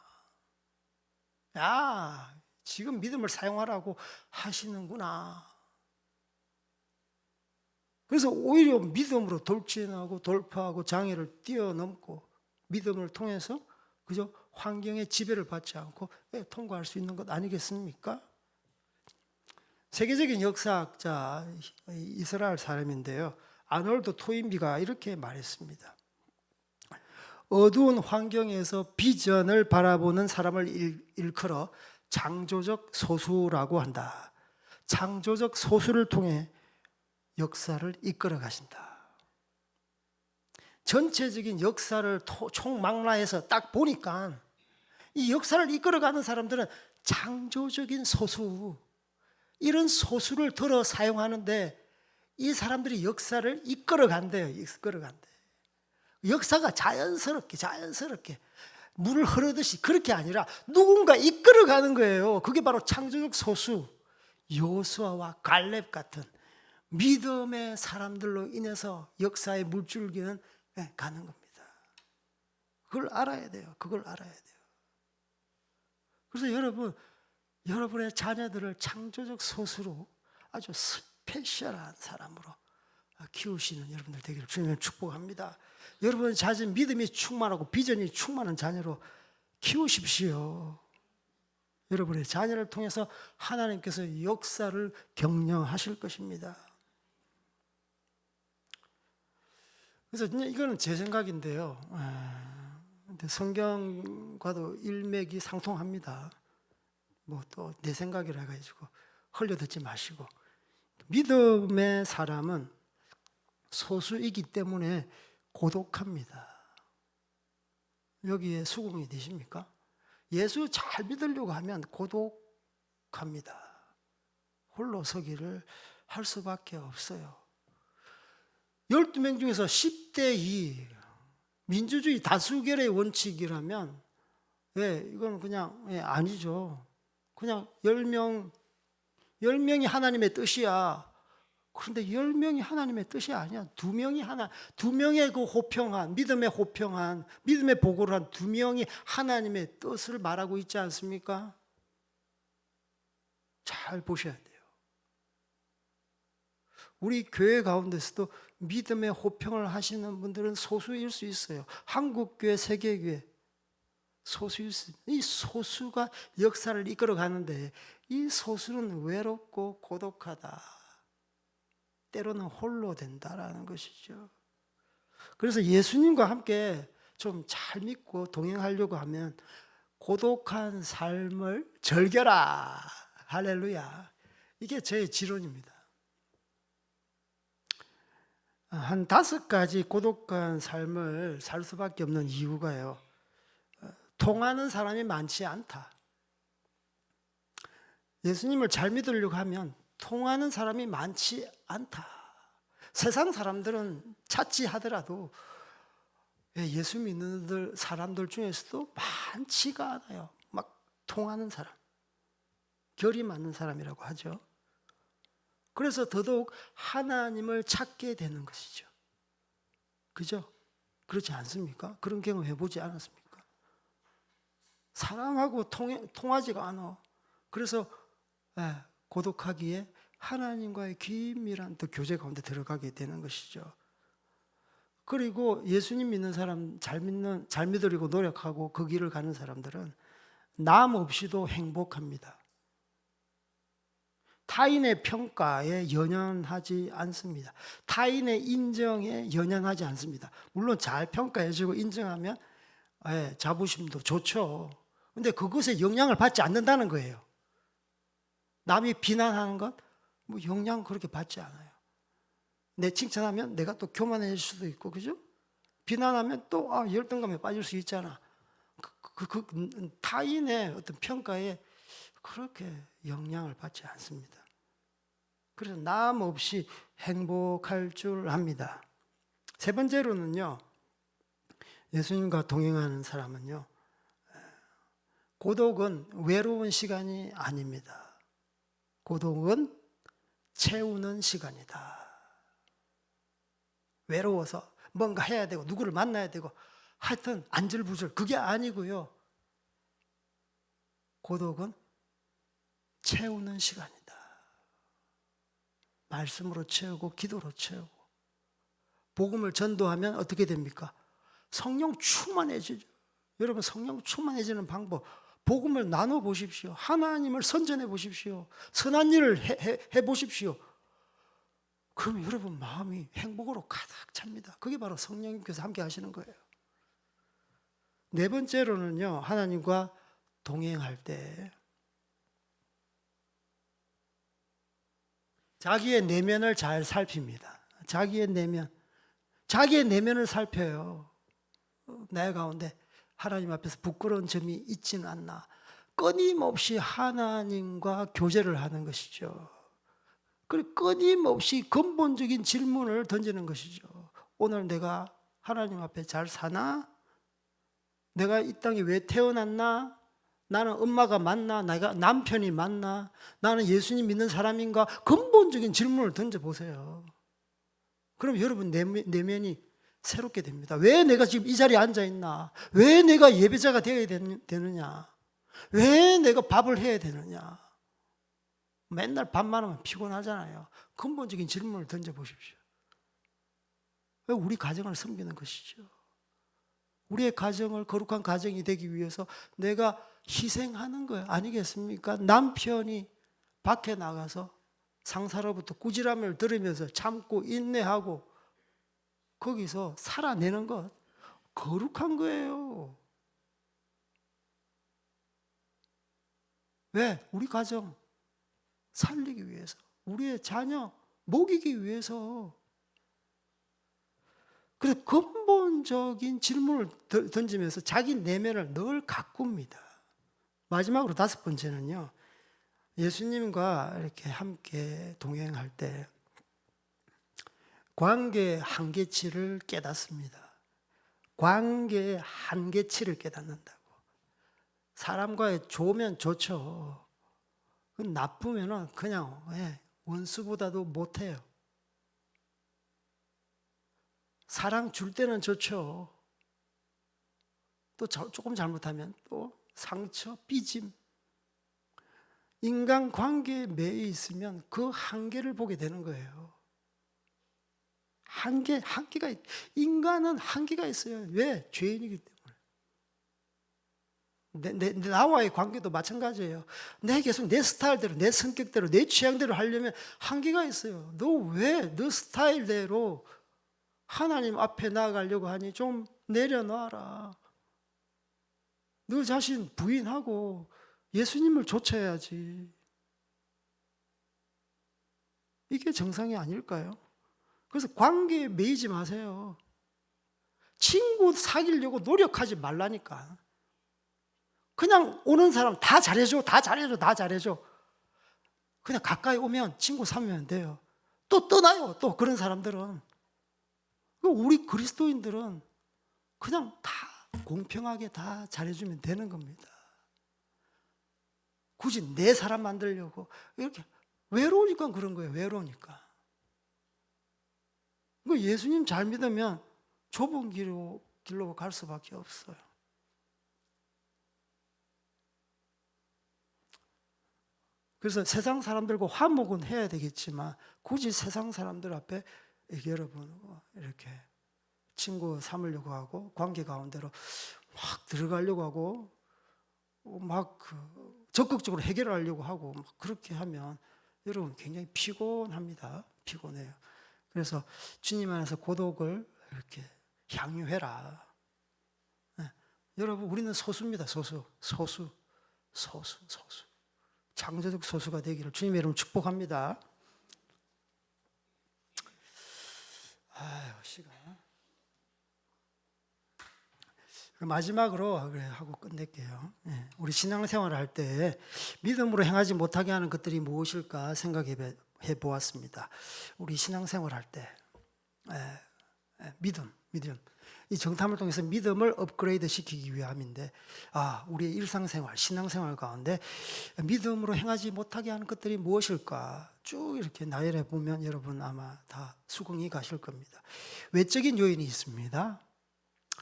A: 야, 지금 믿음을 사용하라고 하시는구나. 그래서 오히려 믿음으로 돌진하고 돌파하고 장애를 뛰어넘고 믿음을 통해서 그저 환경의 지배를 받지 않고 통과할 수 있는 것 아니겠습니까? 세계적인 역사학자 이스라엘 사람인데요, 아놀드 토인비가 이렇게 말했습니다. 어두운 환경에서 비전을 바라보는 사람을 일컬어 창조적 소수라고 한다. 창조적 소수를 통해 역사를 이끌어 가신다. 전체적인 역사를 총망라해서 딱 보니까 이 역사를 이끌어가는 사람들은 창조적인 소수, 이런 소수를 들어 사용하는데 이 사람들이 역사를 이끌어간대요. 이끌어간대. 역사가 자연스럽게 물 흐르듯이 그렇게 아니라 누군가 이끌어가는 거예요. 그게 바로 창조적 소수, 여호수아와 갈렙 같은 믿음의 사람들로 인해서 역사의 물줄기는 가는 겁니다. 그걸 알아야 돼요. 그걸 알아야 돼요. 그래서 여러분의 자녀들을 창조적 소수로 아주 스페셜한 사람으로 키우시는 여러분들 되기를 주님을 축복합니다. 여러분의 자녀 믿음이 충만하고 비전이 충만한 자녀로 키우십시오. 여러분의 자녀를 통해서 하나님께서 역사를 경영하실 것입니다. 그래서 이거는 제 생각인데요. 근데 성경과도 일맥이 상통합니다. 뭐 또 내 생각이라 해가지고 흘려듣지 마시고, 믿음의 사람은 소수이기 때문에 고독합니다. 여기에 수긍이 되십니까? 예수 잘 믿으려고 하면 고독합니다. 홀로 서기를 할 수밖에 없어요. 12명 중에서 10대 2 민주주의 다수결의 원칙이라면 이건 그냥 아니죠. 그냥 10명이 하나님의 뜻이야. 그런데 10명이 하나님의 뜻이 아니야. 2명의 그 호평한, 믿음의 보고를 한 2명이 하나님의 뜻을 말하고 있지 않습니까? 잘 보셔야 돼요. 우리 교회 가운데서도 믿음의 호평을 하시는 분들은 소수일 수 있어요. 한국교회, 세계교회 소수일 수 있어요. 이 소수가 역사를 이끌어 가는데 이 소수는 외롭고 고독하다. 때로는 홀로 된다라는 것이죠. 그래서 예수님과 함께 좀 잘 믿고 동행하려고 하면 고독한 삶을 즐겨라. 할렐루야. 이게 제 지론입니다. 한 5가지 고독한 삶을 살 수밖에 없는 이유가요, 통하는 사람이 많지 않다. 예수님을 잘 믿으려고 하면 통하는 사람이 많지 않다. 세상 사람들은 차치하더라도 예수 믿는 사람들 중에서도 많지가 않아요. 막 통하는 사람, 결이 맞는 사람이라고 하죠. 그래서 더더욱 하나님을 찾게 되는 것이죠. 그죠? 그렇지 않습니까? 그런 경험 해보지 않았습니까? 사람하고 통하지가 않아. 그래서 고독하기에 하나님과의 긴밀한 또 교제 가운데 들어가게 되는 것이죠. 그리고 예수님 믿는 사람, 잘 믿으려고 노력하고 그 길을 가는 사람들은 남 없이도 행복합니다. 타인의 평가에 연연하지 않습니다. 타인의 인정에 연연하지 않습니다. 물론 잘 평가해주고 인정하면 자부심도 좋죠. 근데 그것에 영향을 받지 않는다는 거예요. 남이 비난하는 것, 뭐 영향 그렇게 받지 않아요. 내 칭찬하면 내가 또 교만해질 수도 있고, 그죠? 비난하면 또 열등감에 빠질 수 있잖아. 타인의 어떤 평가에 그렇게 영향을 받지 않습니다. 그래서 남 없이 행복할 줄 압니다. 세 번째로는요, 예수님과 동행하는 사람은요, 고독은 외로운 시간이 아닙니다. 고독은 채우는 시간이다. 외로워서 뭔가 해야 되고 누구를 만나야 되고 하여튼 안절부절, 그게 아니고요. 고독은 채우는 시간이다. 말씀으로 채우고 기도로 채우고 복음을 전도하면 어떻게 됩니까? 성령 충만해지죠. 여러분, 성령 충만해지는 방법, 복음을 나눠 보십시오. 하나님을 선전해 보십시오. 선한 일을 해 보십시오. 그러면 여러분 마음이 행복으로 가득 찹니다. 그게 바로 성령님께서 함께 하시는 거예요. 네 번째로는요, 하나님과 동행할 때, 자기의 내면을 잘 살핍니다. 자기의 내면을 살펴요. 내 가운데 하나님 앞에서 부끄러운 점이 있지는 않나. 끊임없이 하나님과 교제를 하는 것이죠. 그리고 끊임없이 근본적인 질문을 던지는 것이죠. 오늘 내가 하나님 앞에 잘 사나? 내가 이 땅에 왜 태어났나? 나는 엄마가 맞나? 내가 남편이 맞나? 나는 예수님 믿는 사람인가? 근본적인 질문을 던져보세요. 그럼 여러분 내면이 새롭게 됩니다. 왜 내가 지금 이 자리에 앉아있나? 왜 내가 예배자가 되어야 되느냐? 왜 내가 밥을 해야 되느냐? 맨날 밥만 하면 피곤하잖아요. 근본적인 질문을 던져보십시오. 왜 우리 가정을 섬기는 것이죠. 우리의 가정을 거룩한 가정이 되기 위해서 내가 희생하는 거예요. 아니겠습니까? 남편이 밖에 나가서 상사로부터 꾸지람을 들으면서 참고 인내하고 거기서 살아내는 것 거룩한 거예요. 왜? 우리 가정 살리기 위해서, 우리의 자녀 먹이기 위해서. 그래서 근본적인 질문을 던지면서 자기 내면을 늘 가꿉니다. 마지막으로 5번째는요. 예수님과 이렇게 함께 동행할 때 관계의 한계치를 깨닫습니다. 관계의 한계치를 깨닫는다고. 사람과의 좋으면 좋죠. 나쁘면 그냥 원수보다도 못해요. 사랑 줄 때는 좋죠. 또 조금 잘못하면 또 상처, 삐짐. 인간관계에 매여 있으면 그 한계를 보게 되는 거예요. 한계가 인간은 한계가 있어요. 왜? 죄인이기 때문에. 나와의 관계도 마찬가지예요. 내 계속 내 스타일대로, 내 성격대로, 내 취향대로 하려면 한계가 있어요. 너 왜 너 스타일대로 하나님 앞에 나아가려고 하니? 좀 내려놔라. 너 자신 부인하고 예수님을 좇아야지. 이게 정상이 아닐까요? 그래서 관계에 매이지 마세요. 친구 사귀려고 노력하지 말라니까. 그냥 오는 사람 다 잘해줘, 다 잘해줘, 다 잘해줘. 그냥 가까이 오면 친구 삼으면 돼요. 또 떠나요, 또 그런 사람들은. 우리 그리스도인들은 그냥 다 공평하게 다 잘해주면 되는 겁니다. 굳이 내 사람 만들려고 이렇게 외로우니까 그런 거예요. 외로우니까. 예수님 잘 믿으면 좁은 길로 갈 수밖에 없어요. 그래서 세상 사람들과 화목은 해야 되겠지만 굳이 세상 사람들 앞에 여러분 이렇게 친구 삼으려고 하고 관계 가운데로 막 들어가려고 하고 막 적극적으로 해결하려고 하고 막 그렇게 하면 여러분 굉장히 피곤합니다. 피곤해요. 그래서 주님 안에서 고독을 이렇게 향유해라. 네. 여러분 우리는 소수입니다. 소수. 창조적 소수가 되기를 주님의 이름으로 축복합니다. 시간. 마지막으로 하고 끝낼게요. 우리 신앙생활을 할 때 믿음으로 행하지 못하게 하는 것들이 무엇일까 생각해 보았습니다. 우리 신앙생활 할 때 믿음. 이 정탐을 통해서 믿음을 업그레이드 시키기 위함인데 우리의 일상생활, 신앙생활 가운데 믿음으로 행하지 못하게 하는 것들이 무엇일까 쭉 이렇게 나열해 보면 여러분 아마 다 수긍이 가실 겁니다. 외적인 요인이 있습니다.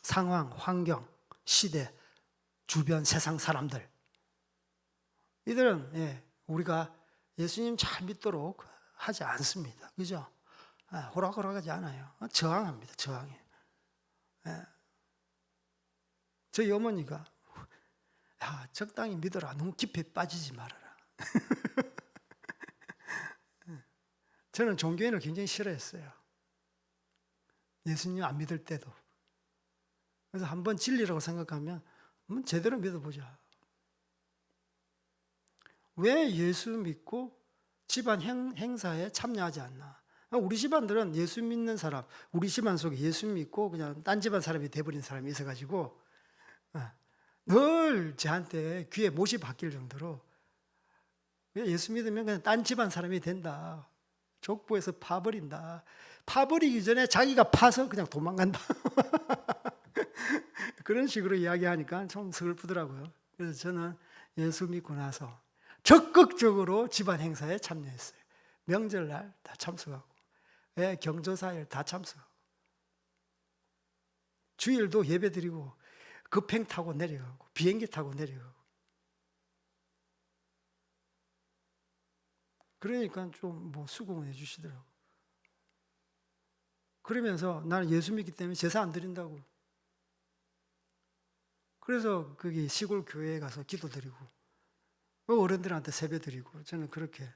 A: 상황, 환경, 시대, 주변 세상 사람들. 이들은 우리가 예수님 잘 믿도록 하지 않습니다. 그죠? 호락호락하지 않아요. 저항합니다. 저항해. 저희 어머니가 적당히 믿어라. 너무 깊이 빠지지 말아라. 저는 종교인을 굉장히 싫어했어요. 예수님 안 믿을 때도. 그래서 한번 진리라고 생각하면 제대로 믿어보자. 왜 예수 믿고 집안 행사에 참여하지 않나. 우리 집안들은 예수 믿는 사람, 우리 집안 속에 예수 믿고 그냥 딴 집안 사람이 돼버린 사람이 있어가지고 늘 저한테 귀에 못이 박힐 정도로 예수 믿으면 그냥 딴 집안 사람이 된다. 족보에서 파버린다. 파버리기 전에 자기가 파서 그냥 도망간다. 그런 식으로 이야기하니까 좀 슬프더라고요. 그래서 저는 예수 믿고 나서 적극적으로 집안 행사에 참여했어요. 명절날 다 참석하고, 경조사일 다 참석하고, 주일도 예배 드리고, 급행 타고 내려가고, 비행기 타고 내려가고. 그러니까 좀 뭐 수긍을 해주시더라고. 그러면서 나는 예수 믿기 때문에 제사 안 드린다고. 그래서 거기 시골 교회에 가서 기도 드리고, 어른들한테 세배 드리고, 저는 그렇게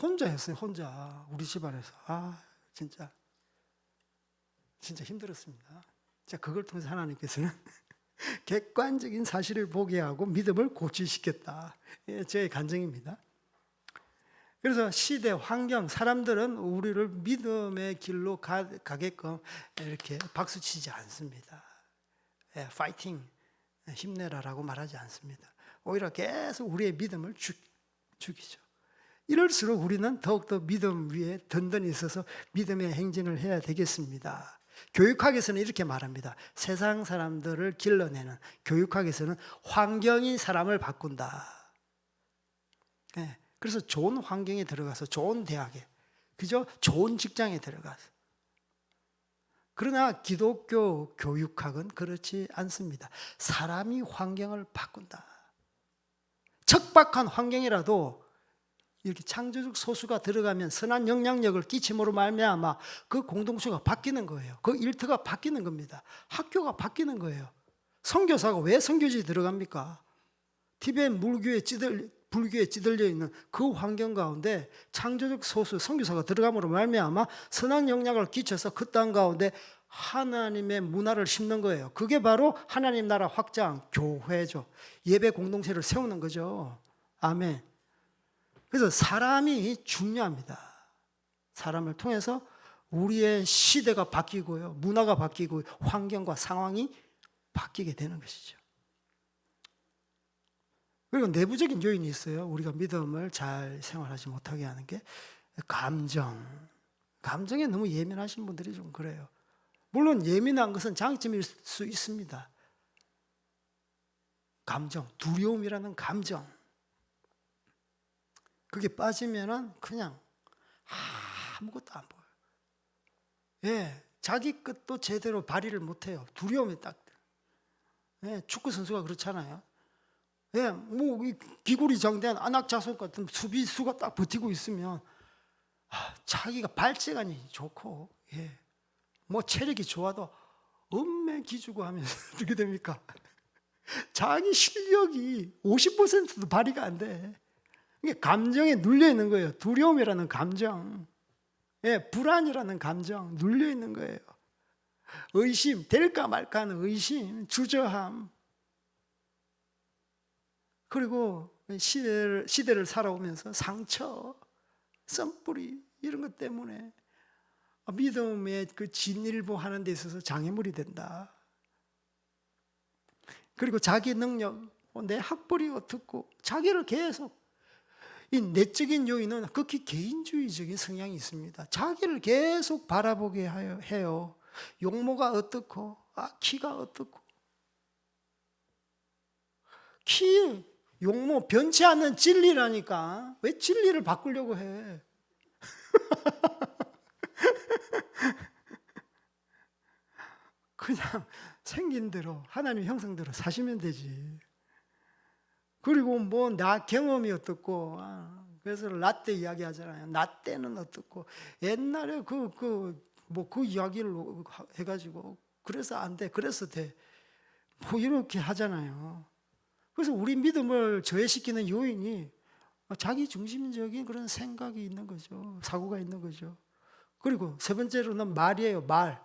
A: 혼자 했어요. 혼자 우리 집안에서. 진짜 힘들었습니다. 자, 그걸 통해서 하나님께서는 객관적인 사실을 보게 하고 믿음을 고취시켰다. 저의 간증입니다. 그래서 시대, 환경, 사람들은 우리를 믿음의 길로 가게끔 이렇게 박수치지 않습니다. 파이팅, 힘내라라고 말하지 않습니다. 오히려 계속 우리의 믿음을 죽이죠. 이럴수록 우리는 더욱더 믿음 위에 든든히 있어서 믿음의 행진을 해야 되겠습니다. 교육학에서는 이렇게 말합니다. 세상 사람들을 길러내는, 교육학에서는 환경이 사람을 바꾼다. 그래서 좋은 환경에 들어가서 좋은 대학에, 그죠? 좋은 직장에 들어가서. 그러나 기독교 교육학은 그렇지 않습니다. 사람이 환경을 바꾼다. 척박한 환경이라도 이렇게 창조적 소수가 들어가면 선한 영향력을 끼침으로 말미암아 그 공동체가 바뀌는 거예요. 그 일터가 바뀌는 겁니다. 학교가 바뀌는 거예요. 선교사가 왜 선교지에 들어갑니까? 티베트 불교에 찌들려 있는 그 환경 가운데 창조적 소수 선교사가 들어감으로 말미암아 선한 영향을 끼쳐서 그 땅 가운데 하나님의 문화를 심는 거예요. 그게 바로 하나님 나라 확장, 교회죠. 예배 공동체를 세우는 거죠. 아멘. 그래서 사람이 중요합니다. 사람을 통해서 우리의 시대가 바뀌고요, 문화가 바뀌고 환경과 상황이 바뀌게 되는 것이죠. 그리고 내부적인 요인이 있어요. 우리가 믿음을 잘 생활하지 못하게 하는 게 감정에 너무 예민하신 분들이 좀 그래요. 물론 예민한 것은 장점일 수 있습니다. 감정, 두려움이라는 감정, 그게 빠지면은 그냥 아무것도 안 보여요. 자기 것도 제대로 발휘를 못해요. 두려움이 딱. 축구 선수가 그렇잖아요. 뭐 기골이 장대한 안악자손 같은 수비수가 딱 버티고 있으면 자기가 발재간이 좋고, 뭐 체력이 좋아도 엄매기주고 하면서 어떻게 됩니까? 자기 실력이 50%도 발휘가 안 돼. 이게 감정에 눌려 있는 거예요. 두려움이라는 감정, 불안이라는 감정 눌려 있는 거예요. 의심, 될까 말까 하는 의심, 주저함. 그리고 시대를 살아오면서 상처, 썸뿌리 이런 것 때문에 믿음의 그 진일보 하는 데 있어서 장애물이 된다. 그리고 자기 능력, 내 학벌이 어떻고 자기를 계속, 이 내적인 요인은 극히 개인주의적인 성향이 있습니다. 자기를 계속 바라보게 해요. 용모가 어떻고, 키가 어떻고. 키, 용모, 변치 않는 진리라니까. 왜 진리를 바꾸려고 해? 그냥 생긴 대로, 하나님 형상대로 사시면 되지. 그리고 뭐 나 경험이 어떻고, 그래서 라떼 이야기 하잖아요. 나 때는 어떻고, 옛날에 그 이야기를 해가지고 그래서 안 돼, 그래서 돼, 뭐 이렇게 하잖아요. 그래서 우리 믿음을 저해시키는 요인이 자기 중심적인 그런 생각이 있는 거죠. 사고가 있는 거죠. 그리고 세 번째로는 말이에요. 말.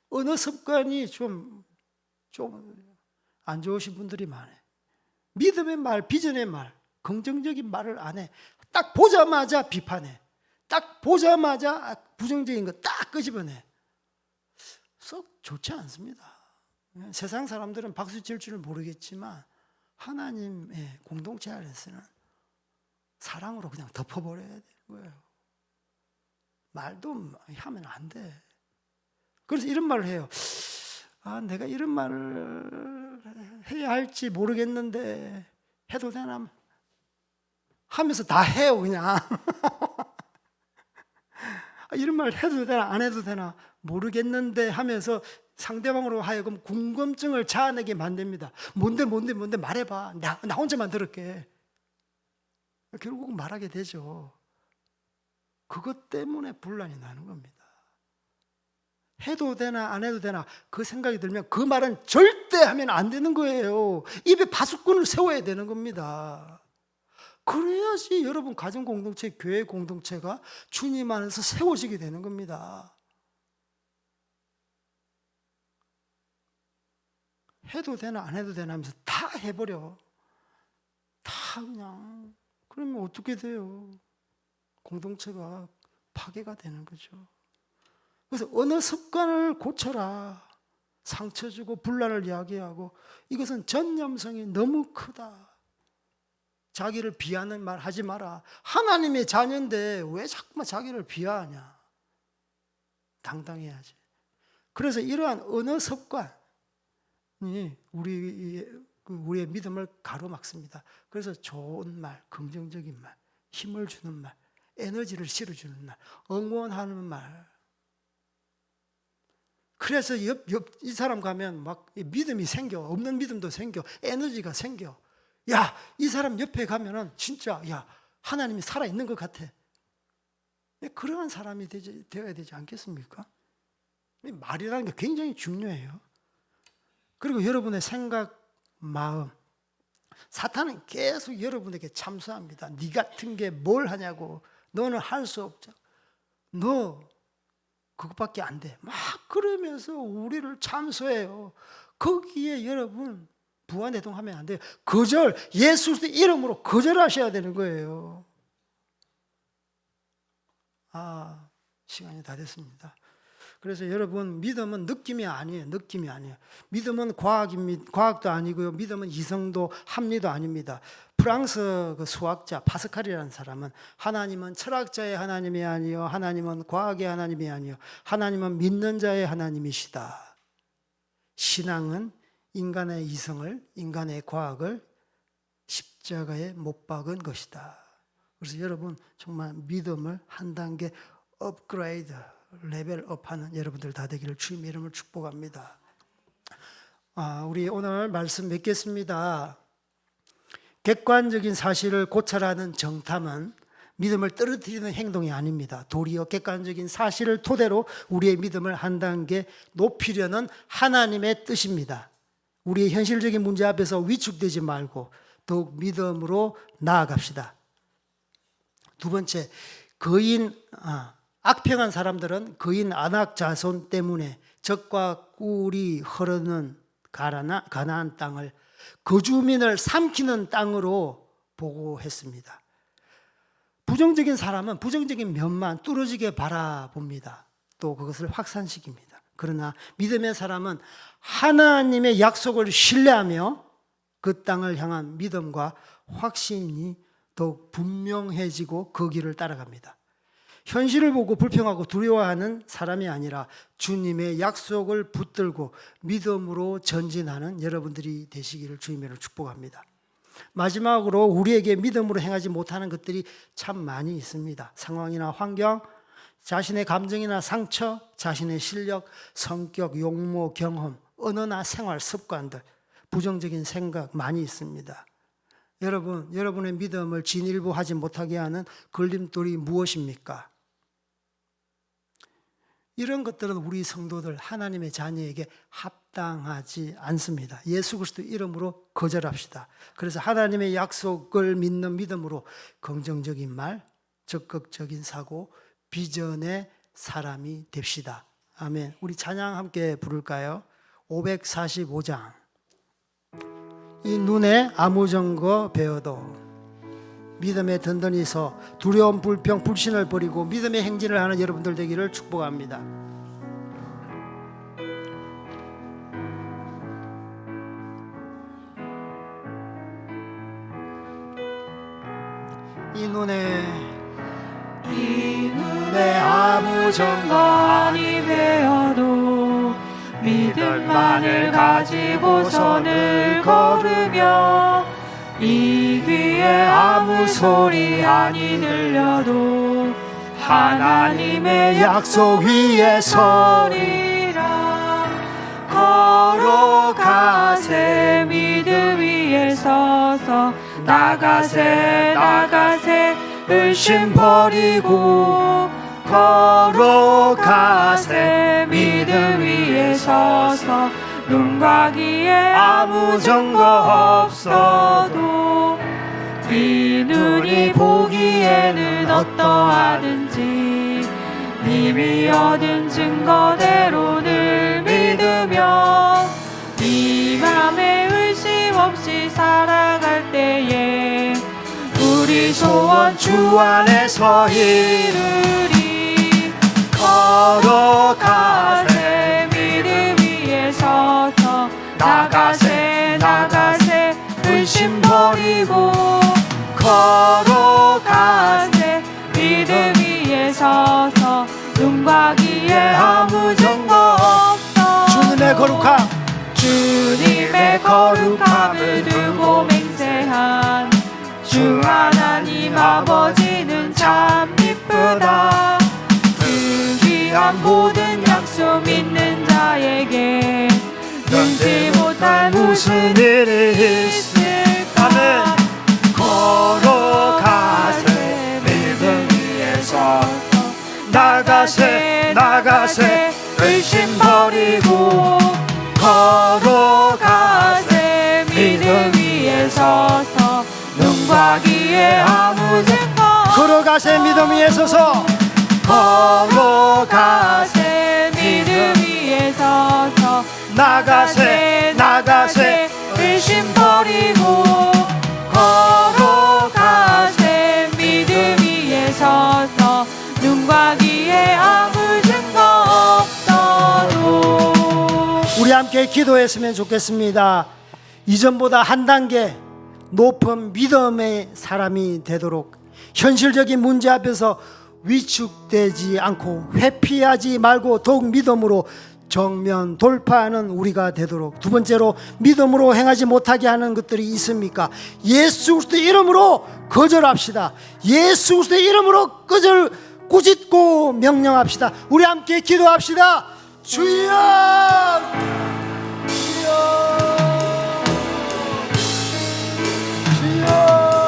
A: 언어 습관이 좀 안 좋으신 분들이 많아요. 믿음의 말, 비전의 말. 긍정적인 말을 안 해. 딱 보자마자 비판해. 딱 보자마자 부정적인 거 딱 끄집어내. 썩 좋지 않습니다. 세상 사람들은 박수 칠 줄 모르겠지만 하나님의 공동체 안에서는 사랑으로 그냥 덮어버려야 되는 거예요. 말도 하면 안 돼. 그래서 이런 말을 해요. 내가 이런 말을 해야 할지 모르겠는데 해도 되나? 하면서 다 해요, 그냥. 이런 말 해도 되나 안 해도 되나 모르겠는데 하면서 상대방으로 하여금 궁금증을 자아내게 만듭니다. 뭔데 말해봐. 나 혼자만 들을게. 결국은 말하게 되죠. 그것 때문에 분란이 나는 겁니다. 해도 되나 안 해도 되나 그 생각이 들면 그 말은 절대 하면 안 되는 거예요. 입에 파수꾼을 세워야 되는 겁니다. 그래야지 여러분 가정 공동체, 교회 공동체가 주님 안에서 세워지게 되는 겁니다. 해도 되나 안 해도 되나 하면서 다 해버려. 다 그냥. 그러면 어떻게 돼요? 공동체가 파괴가 되는 거죠. 그래서 어느 습관을 고쳐라. 상처 주고 분란을 이야기하고 이것은 전념성이 너무 크다. 자기를 비하는 말 하지 마라. 하나님의 자녀인데 왜 자꾸만 자기를 비하하냐. 당당해야지. 그래서 이러한 언어 습관이 우리의 믿음을 가로막습니다. 그래서 좋은 말, 긍정적인 말, 힘을 주는 말, 에너지를 실어주는 말, 응원하는 말. 그래서 이 사람 가면 막 믿음이 생겨. 없는 믿음도 생겨. 에너지가 생겨. 야, 이 사람 옆에 가면은 진짜 하나님이 살아있는 것 같아. 그러한 사람이 되어야 되지 않겠습니까? 말이라는 게 굉장히 중요해요. 그리고 여러분의 생각, 마음. 사탄은 계속 여러분에게 참수합니다. 네 같은 게 뭘 하냐고. 너는 할 수 없죠. 너 그것밖에 안 돼. 막 그러면서 우리를 참수해요. 거기에 여러분 부안해동하면 안 돼요. 거절, 예수 이름으로 거절하셔야 되는 거예요. 시간이 다 됐습니다. 그래서 여러분 믿음은 느낌이 아니에요. 느낌이 아니에요. 믿음은 과학도 아니고요. 믿음은 이성도 합리도 아닙니다. 프랑스 그 수학자 파스칼이라는 사람은 하나님은 철학자의 하나님이 아니요, 하나님은 과학의 하나님이 아니요, 하나님은 믿는 자의 하나님이시다. 신앙은 인간의 이성을, 인간의 과학을 십자가에 못 박은 것이다. 그래서 여러분 정말 믿음을 한 단계 업그레이드, 레벨업하는 여러분들 다 되기를 주님의 이름을 축복합니다. 우리 오늘 말씀 맺겠습니다. 객관적인 사실을 고찰하는 정탐은 믿음을 떨어뜨리는 행동이 아닙니다. 도리어 객관적인 사실을 토대로 우리의 믿음을 한 단계 높이려는 하나님의 뜻입니다. 우리의 현실적인 문제 앞에서 위축되지 말고 더욱 믿음으로 나아갑시다. 두 번째, 악평한 사람들은 거인 안악 자손 때문에 적과 꿀이 흐르는 가나안 땅을 거주민을 삼키는 땅으로 보고했습니다. 부정적인 사람은 부정적인 면만 뚫어지게 바라봅니다. 또 그것을 확산시킵니다. 그러나 믿음의 사람은 하나님의 약속을 신뢰하며 그 땅을 향한 믿음과 확신이 더욱 분명해지고 그 길을 따라갑니다. 현실을 보고 불평하고 두려워하는 사람이 아니라 주님의 약속을 붙들고 믿음으로 전진하는 여러분들이 되시기를 주님으로 축복합니다. 마지막으로 우리에게 믿음으로 행하지 못하는 것들이 참 많이 있습니다. 상황이나 환경, 자신의 감정이나 상처, 자신의 실력, 성격, 용모, 경험, 언어나 생활 습관들, 부정적인 생각 많이 있습니다. 여러분의 믿음을 진일보하지 못하게 하는 걸림돌이 무엇입니까? 이런 것들은 우리 성도들 하나님의 자녀에게 합당하지 않습니다. 예수 그리스도 이름으로 거절합시다. 그래서 하나님의 약속을 믿는 믿음으로 긍정적인 말, 적극적인 사고, 비전의 사람이 됩시다. 아멘. 우리 찬양 함께 부를까요? 545장. 이 눈에 아무 증거 배워도 믿음에 든든히 서 두려움, 불평, 불신을 버리고 믿음의 행진을 하는 여러분들 되기를 축복합니다. 이 눈에 아무
B: 점검이 되어도 믿음만을 가지고선을 걸으며 이 귀에 아무 소리 아니 들려도 하나님의 약속 위에 서리라. 걸어가세 믿음 위에 서서 나가세 나가세 의심 버리고 걸어가세 믿음 위에 서서 눈과 귀에 아무 증거 없어도 이 눈이 보기에는 어떠하든지 이미 얻은 증거대로 늘 믿으며 이 맘에 의심 없이 살아갈 때에 우리 소원 주 안에서 이루리. 걸어가세 믿음 위에 서서 나가세 나가세 의심 버리고 걸어가세 믿음 위에 서서 눈과 귀에 아무 증거 없어.
A: 주님의 거룩함,
B: 주님의 거룩함을 들고 맹세한 주 하나님 아버지는 참 이쁘다. 그 귀한 모든 약속 믿는 자에게 능지 못할 무슨 일이 있을까. 걸어가세 믿음 위에 서서 나가세 나가세 의심 버리고 걸어가세 믿음 위에 서서 눈과 귀에 아무 증거.
A: 걸어가세 믿음 위에 서서
B: 걸어가세 믿음 위에 서서 나가세 나가세 의심 버리고 걸어가세 믿음 위에 서서 눈과 귀에 아무 증거 없어도.
A: 우리 함께 기도했으면 좋겠습니다. 이전보다 한 단계 높은 믿음의 사람이 되도록 현실적인 문제 앞에서 위축되지 않고 회피하지 말고 더욱 믿음으로 정면 돌파하는 우리가 되도록. 두 번째로, 믿음으로 행하지 못하게 하는 것들이 있습니까? 예수 그리스도의 이름으로 거절합시다. 예수 그리스도의 이름으로 꾸짖고 명령합시다. 우리 함께 기도합시다. 주여, 주여, 주여.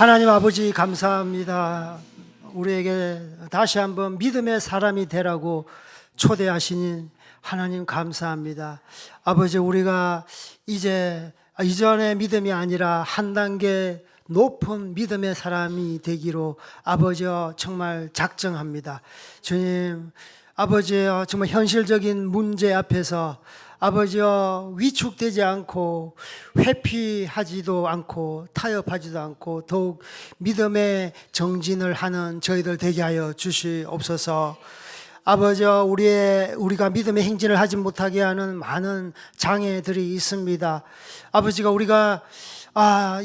A: 하나님 아버지 감사합니다. 우리에게 다시 한번 믿음의 사람이 되라고 초대하시니 하나님 감사합니다. 아버지, 우리가 이제 이전의 믿음이 아니라 한 단계 높은 믿음의 사람이 되기로 아버지여 정말 작정합니다. 주님, 아버지여 정말 현실적인 문제 앞에서 아버지여 위축되지 않고 회피하지도 않고 타협하지도 않고 더욱 믿음의 정진을 하는 저희들 되게 하여 주시옵소서. 아버지여, 우리가 믿음의 행진을 하지 못하게 하는 많은 장애들이 있습니다. 아버지가 우리가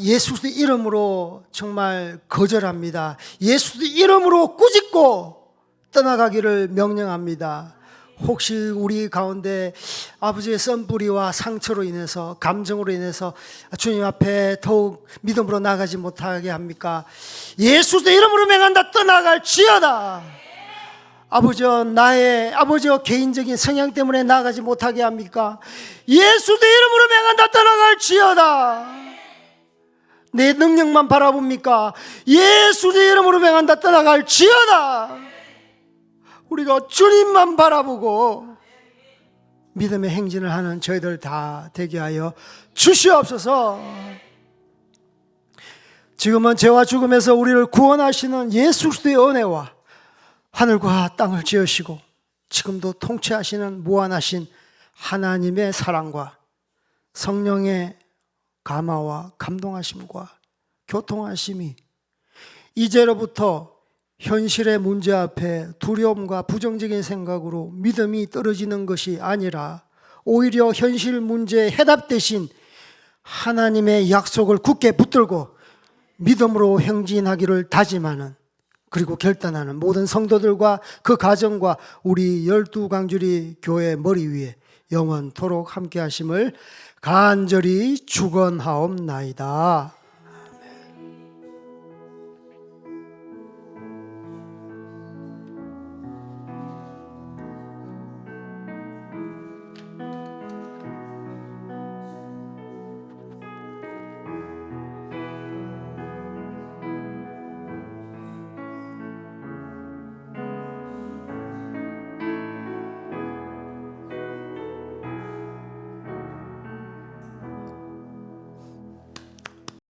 A: 예수 그리스도 이름으로 정말 거절합니다. 예수 그리스도 이름으로 꾸짖고 떠나가기를 명령합니다. 혹시 우리 가운데 아버지의 썬뿌리와 상처로 인해서, 감정으로 인해서 주님 앞에 더욱 믿음으로 나가지 못하게 합니까? 예수 그리스도 이름으로 맹한다, 떠나갈지어다. 아버지여, 나의 아버지여 개인적인 성향 때문에 나가지 못하게 합니까? 예수 그리스도 이름으로 맹한다, 떠나갈지어다. 내 능력만 바라봅니까? 예수 그리스도 이름으로 맹한다, 떠나갈지어다. 우리가 주님만 바라보고 믿음의 행진을 하는 저희들 다 되게 하여 주시옵소서. 지금은 죄와 죽음에서 우리를 구원하시는 예수 그리스도의 은혜와 하늘과 땅을 지으시고 지금도 통치하시는 무한하신 하나님의 사랑과 성령의 감화와 감동하심과 교통하심이 이제로부터 현실의 문제 앞에 두려움과 부정적인 생각으로 믿음이 떨어지는 것이 아니라 오히려 현실 문제의 해답 대신 하나님의 약속을 굳게 붙들고 믿음으로 행진하기를 다짐하는, 그리고 결단하는 모든 성도들과 그 가정과 우리 12강주리 교회 머리 위에 영원토록 함께 하심을 간절히 축원하옵나이다.